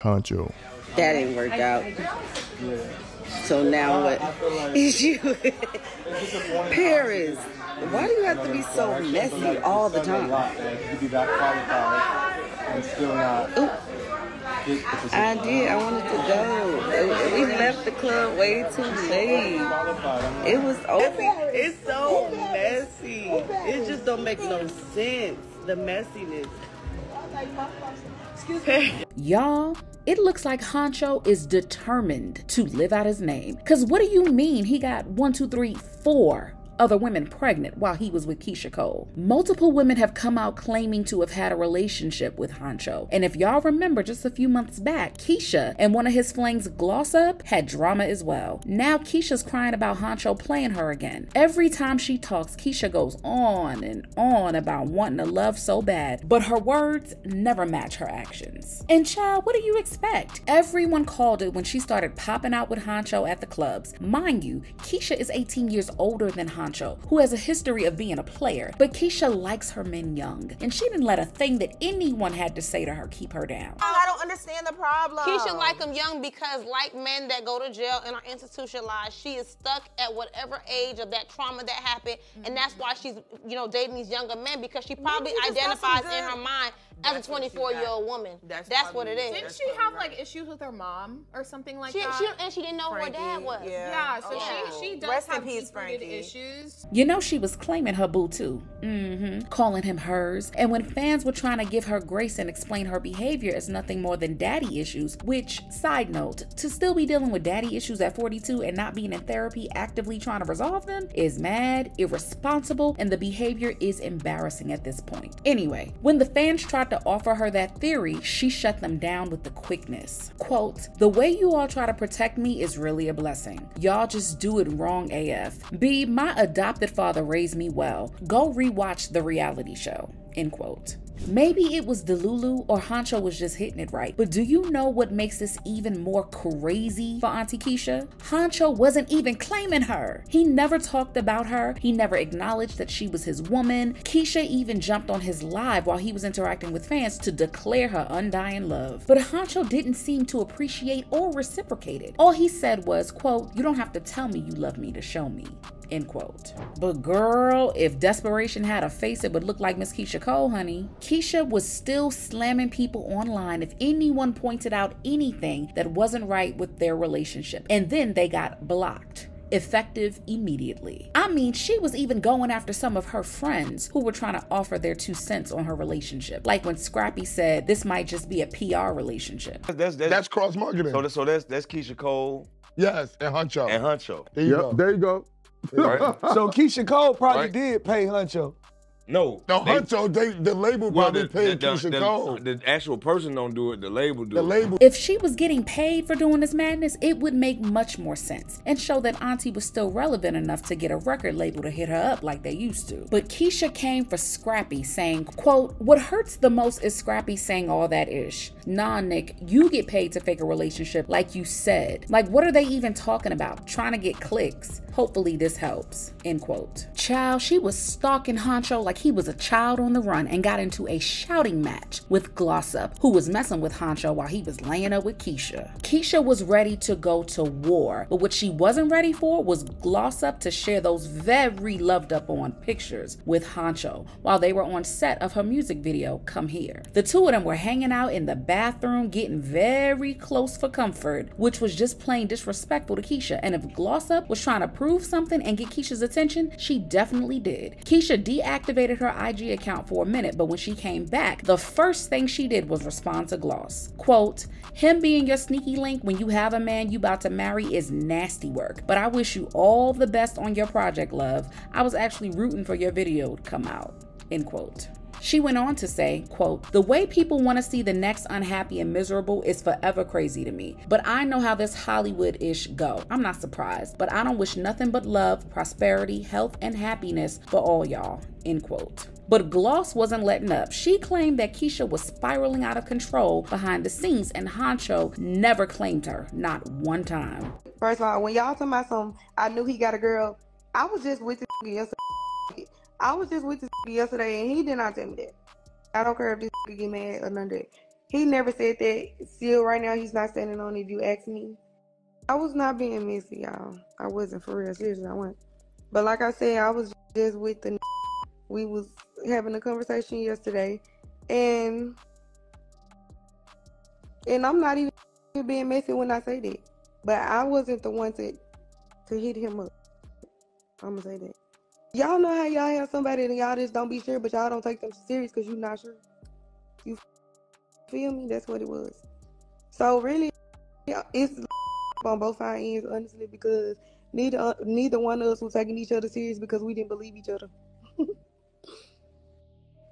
Hunxho. That didn't work out. So now what is you? Paris, why do you have to be so messy all the time? You be that qualified and still not. I did. I wanted to go. We left the club way too late. It was over. It's so messy. It just don't make no sense. The messiness. Y'all, it looks like Hunxho is determined to live out his name. Cause what do you mean he got 1, 2, 3, 4 other women pregnant while he was with Keyshia Cole? Multiple women have come out claiming to have had a relationship with Hunxho. And if y'all remember just a few months back, Keyshia and one of his flings, Gloss Up, had drama as well. Now Keisha's crying about Hunxho playing her again. Every time she talks, Keyshia goes on and on about wanting to love so bad, but her words never match her actions. And child, what do you expect? Everyone called it when she started popping out with Hunxho at the clubs. Mind you, Keyshia is 18 years older than Hunxho, who has a history of being a player, but Keyshia likes her men young, and she didn't let a thing that anyone had to say to her keep her down. I don't understand the problem. Keyshia like him young because, like men that go to jail and are institutionalized, she is stuck at whatever age of that trauma that happened, and that's why she's, you know, dating these younger men, because she probably identifies in her mind as a 24-year-old woman. That's what it is. Didn't she have like issues with her mom or something like that? And she didn't know who her dad was. Yeah, so she does have deep-rooted issues. You know she was claiming her boo too. Calling him hers. And when fans were trying to give her grace and explain her behavior as nothing more than daddy issues, which, side note, to still be dealing with daddy issues at 42 and not being in therapy actively trying to resolve them is mad, irresponsible, and the behavior is embarrassing at this point. Anyway, when the fans tried to offer her that theory, she shut them down with the quickness. Quote, "The way you all try to protect me is really a blessing. Y'all just do it wrong AF. B, my adopted father raised me well. Go rewatch the reality show." End quote. Maybe it was Delulu or Hunxho was just hitting it right, but do you know what makes this even more crazy for Auntie Keyshia? Hunxho wasn't even claiming her. He never talked about her. He never acknowledged that she was his woman. Keyshia even jumped on his live while he was interacting with fans to declare her undying love. But Hunxho didn't seem to appreciate or reciprocate it. All he said was, quote, "You don't have to tell me you love me to show me." End quote. But girl, if desperation had a face, it would look like Miss Keyshia Cole, honey. Keyshia was still slamming people online if anyone pointed out anything that wasn't right with their relationship. And then they got blocked. Effective immediately. I mean, she was even going after some of her friends who were trying to offer their 2 cents on her relationship. Like when Scrappy said this might just be a PR relationship. That's cross-marketing. So that's Keyshia Cole. Yes, and Hunxho. And Hunxho. There you go. There you go. Right. So Keyshia Cole probably did pay Hunxho. No. Hunxho, the label probably paid Keyshia Cole. The actual person don't do it, the label do it. If she was getting paid for doing this madness, it would make much more sense and show that Auntie was still relevant enough to get a record label to hit her up like they used to. But Keyshia came for Scrappy saying, quote, "What hurts the most is Scrappy saying all that ish. Nah, Nick, you get paid to fake a relationship like you said. Like, what are they even talking about? Trying to get clicks. Hopefully this helps." End quote. Child, she was stalking Hunxho like he was a child on the run and got into a shouting match with Gloss Up, who was messing with Hunxho while he was laying up with Keyshia. Keyshia was ready to go to war, but what she wasn't ready for was Gloss Up to share those very loved up on pictures with Hunxho while they were on set of her music video, Come Here. The two of them were hanging out in the bathroom getting very close for comfort, which was just plain disrespectful to Keyshia. And if Gloss Up was trying to prove something and get Keisha's attention, she definitely did. Keyshia deactivated her IG account for a minute, but when she came back, the first thing she did was respond to Gloss. Quote, "Him being your sneaky link when you have a man you about to marry is nasty work, but I wish you all the best on your project, love. I was actually rooting for your video to come out." End quote. She went on to say, quote, "The way people want to see the next unhappy and miserable is forever crazy to me. But I know how this Hollywood-ish go. I'm not surprised, but I don't wish nothing but love, prosperity, health, and happiness for all y'all." End quote. But Gloss wasn't letting up. She claimed that Keyshia was spiraling out of control behind the scenes, and Hunxho never claimed her, not one time. First of all, when y'all talking about I knew he got a girl, I was just with this yesterday. I was just with this yesterday, and he did not tell me that. I don't care if this get mad or none of that. He never said that. Still, right now, he's not standing on it, if you ask me. I was not being messy, y'all. I wasn't, for real. Seriously, I wasn't. But like I said, I was just with the we was having a conversation yesterday. And I'm not even being messy when I say that. But I wasn't the one to hit him up. I'm gonna say that. Y'all know how y'all have somebody and y'all just don't be sure, but y'all don't take them serious because you're not sure. You feel me? That's what it was. So really, it's on both our ends, honestly, because neither one of us was taking each other serious because we didn't believe each other.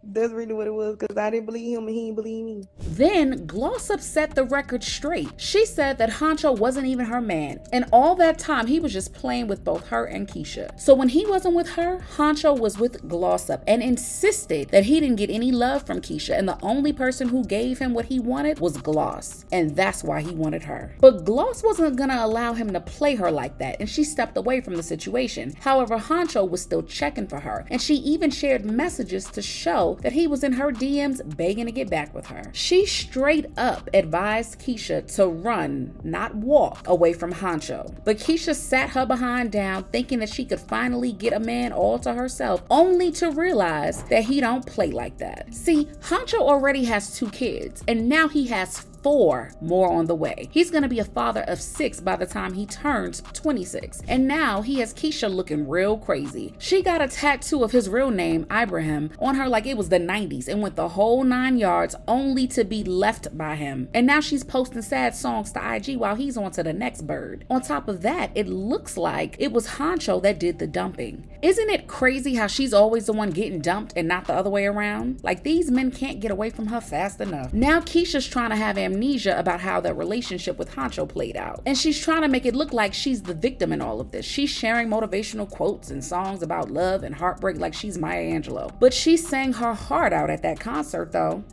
That's really what it was, because I didn't believe him and he didn't believe me. Then Glossop set the record straight. She said that Hunxho wasn't even her man, and all that time he was just playing with both her and Keyshia. So when he wasn't with her, Hunxho was with Glossop and insisted that he didn't get any love from Keyshia, and the only person who gave him what he wanted was Gloss, and that's why he wanted her. But Gloss wasn't gonna allow him to play her like that, and she stepped away from the situation. However, Hunxho was still checking for her, and she even shared messages to show that he was in her DMs begging to get back with her. She straight up advised Keyshia to run, not walk, away from Hunxho. But Keyshia sat her behind down, thinking that she could finally get a man all to herself, only to realize that he don't play like that. See, Hunxho already has 2 kids, and now he has 4 more on the way. He's gonna be a father of 6 by the time he turns 26. And now he has Keyshia looking real crazy. She got a tattoo of his real name, Ibrahim, on her like it was the 90s and went the whole 9 yards, only to be left by him. And now she's posting sad songs to IG while he's on to the next bird. On top of that, it looks like it was Hunxho that did the dumping. Isn't it crazy how she's always the one getting dumped and not the other way around? Like, these men can't get away from her fast enough. Now Keyshia's trying to have amnesia about how their relationship with Hunxho played out. And she's trying to make it look like she's the victim in all of this. She's sharing motivational quotes and songs about love and heartbreak like she's Maya Angelou. But she sang her heart out at that concert though.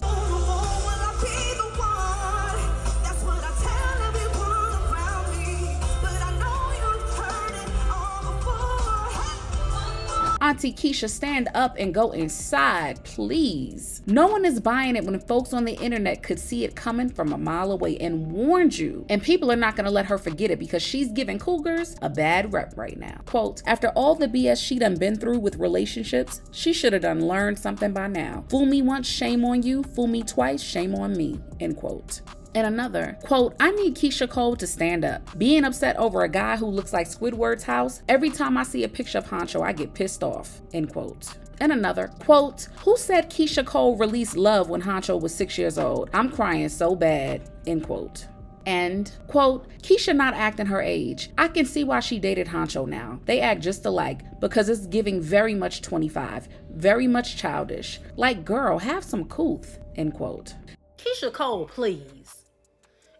Auntie Keyshia, stand up and go inside, please. No one is buying it when folks on the internet could see it coming from a mile away and warned you. And people are not gonna let her forget it because she's giving cougars a bad rep right now. Quote, after all the BS she done been through with relationships, she should have done learned something by now. Fool me once, shame on you. Fool me twice, shame on me, end quote. And another, quote, I need Keyshia Cole to stand up. Being upset over a guy who looks like Squidward's house, every time I see a picture of Hunxho, I get pissed off, end quote. And another, quote, who said Keyshia Cole released Love when Hunxho was 6 years old? I'm crying so bad, end quote. And, quote, Keyshia not acting her age. I can see why she dated Hunxho now. They act just alike because it's giving very much 25, very much childish. Like, girl, have some couth, end quote. Keyshia Cole, please.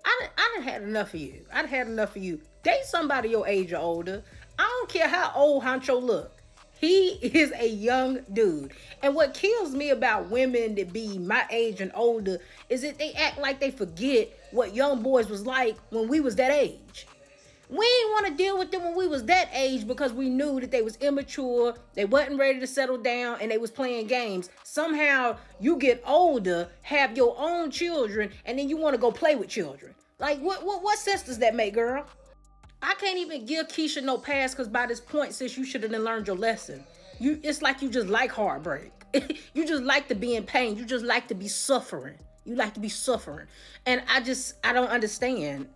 I done had enough of you. I'd had enough of you. Date somebody your age or older. I don't care how old Hunxho look. He is a young dude. And what kills me about women that be my age and older is that they act like they forget what young boys was like when we was that age. We ain't want to deal with them when we was that age because we knew that they was immature, they wasn't ready to settle down, and they was playing games. Somehow you get older, have your own children, and then you want to go play with children. Like, what sense does that make, girl? I can't even give Keyshia no pass because by this point, sis, you should have learned your lesson. It's like you just like heartbreak. You just like to be in pain. You just like to be suffering. You like to be suffering. And I don't understand.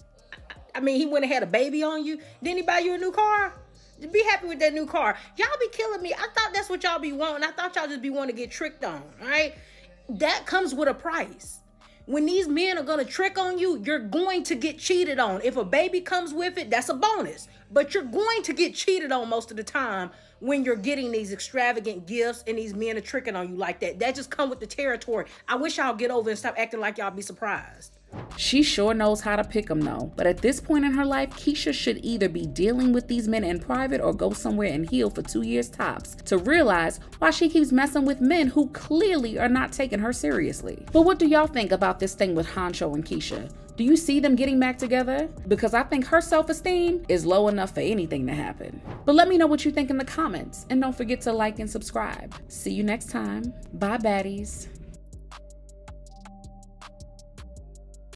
I mean, he went and had a baby on you. Didn't he buy you a new car? Be happy with that new car. Y'all be killing me. I thought that's what y'all be wanting. I thought y'all just be wanting to get tricked on, all right? That comes with a price. When these men are going to trick on you, you're going to get cheated on. If a baby comes with it, that's a bonus. But you're going to get cheated on most of the time when you're getting these extravagant gifts and these men are tricking on you like that. That just come with the territory. I wish y'all get over and stop acting like y'all be surprised. She sure knows how to pick them though. But at this point in her life, Keyshia should either be dealing with these men in private or go somewhere and heal for 2 years tops to realize why she keeps messing with men who clearly are not taking her seriously. But what do y'all think about this thing with Hunxho and Keyshia? Do you see them getting back together? Because I think her self-esteem is low enough for anything to happen. But let me know what you think in the comments. And don't forget to like and subscribe. See you next time. Bye, baddies.